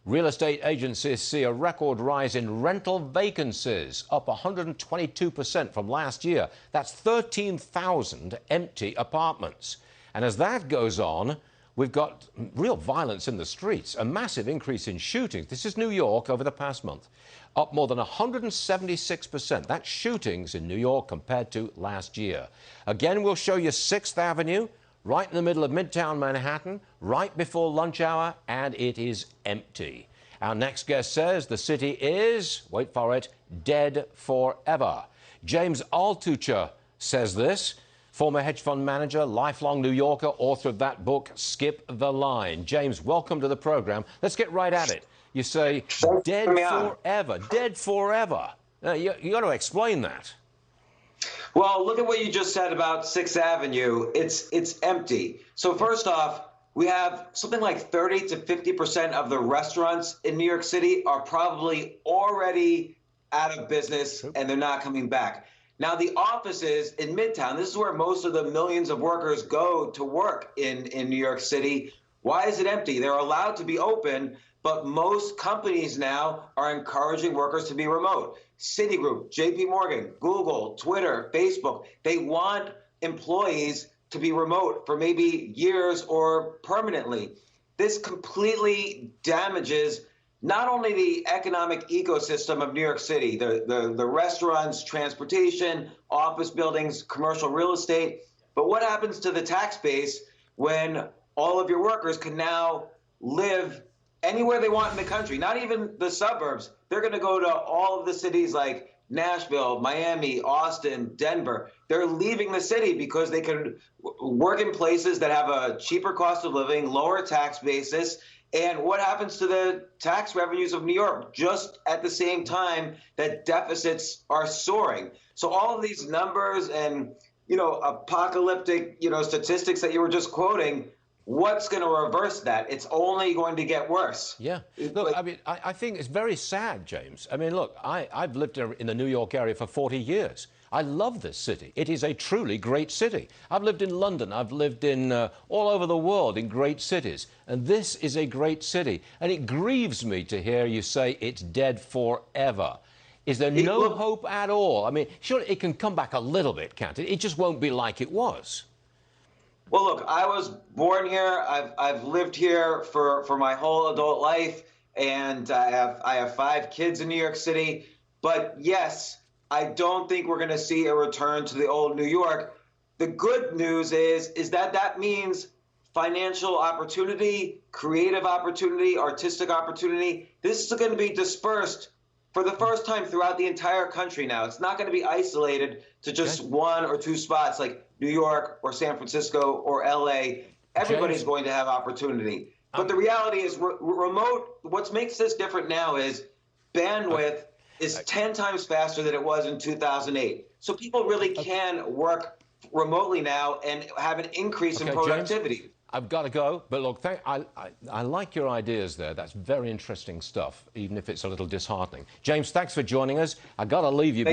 Real estate agencies see a record rise in rental vacancies, up 122% from last year. That's 13,000 empty apartments. And as that goes on, we've got real violence in the streets, a massive increase in shootings. This is New York over the past month, up more than 176%. That's shootings in New York compared to last year. Again, we'll show you 6th Avenue, right in the middle of Midtown Manhattan, right before lunch hour, and it is empty. Our next guest says the city is, wait for it, dead forever. James Altucher says this, former hedge fund manager, lifelong New Yorker, author of that book, Skip the Line. James, welcome to the program. Let's get right at it. You say dead forever, dead forever. You got to explain that. Well, look at what you just said about 6th Avenue. It's empty. So first off, we have something like 30 to 50% of the restaurants in New York City are probably already out of business and they're not coming back. Now, the offices in Midtown, this is where most of the millions of workers go to work in New York City. Why is it empty? They're allowed to be open, but most companies now are encouraging workers to be remote. Citigroup, JP Morgan, Google, Twitter, Facebook, they want employees to be remote for maybe years or permanently. This completely damages not only the economic ecosystem of New York City, the restaurants, transportation, office buildings, commercial real estate, but what happens to the tax base when all of your workers can now live anywhere they want in the country, not even the suburbs. They're going to go to all of the cities like Nashville, Miami, Austin, Denver. They're leaving the city because they can work in places that have a cheaper cost of living, lower tax basis. And what happens to the tax revenues of New York just at the same time that deficits are soaring? So all of these numbers and, apocalyptic, statistics that you were just quoting, what's going to reverse that? It's only going to get worse. Yeah. Look, I mean, I think it's very sad, James. I mean, look, I've lived in the New York area for 40 years. I love this city. It is a truly great city. I've lived in London. I've lived in all over the world in great cities. And this is a great city. And it grieves me to hear you say it's dead forever. Is there no hope at all? I mean, sure, it can come back a little bit, can't it? It just won't be like it was. Well, look, I was born here. I've lived here for my whole adult life, and I have 5 kids in New York City. But yes, I don't think we're going to see a return to the old New York. The good news is that means financial opportunity, creative opportunity, artistic opportunity. This is going to be dispersed for the first time throughout the entire country now. It's not going to be isolated to just 1 or 2 spots like New York or San Francisco or LA. Everybody's going to have opportunity. But the reality is remote, what makes this different now is bandwidth is 10 times faster than it was in 2008. So people really can work remotely now and have an increase in productivity. James, I've got to go, but look, I like your ideas there. That's very interesting stuff, even if it's a little disheartening. James, thanks for joining us. I've got to leave you.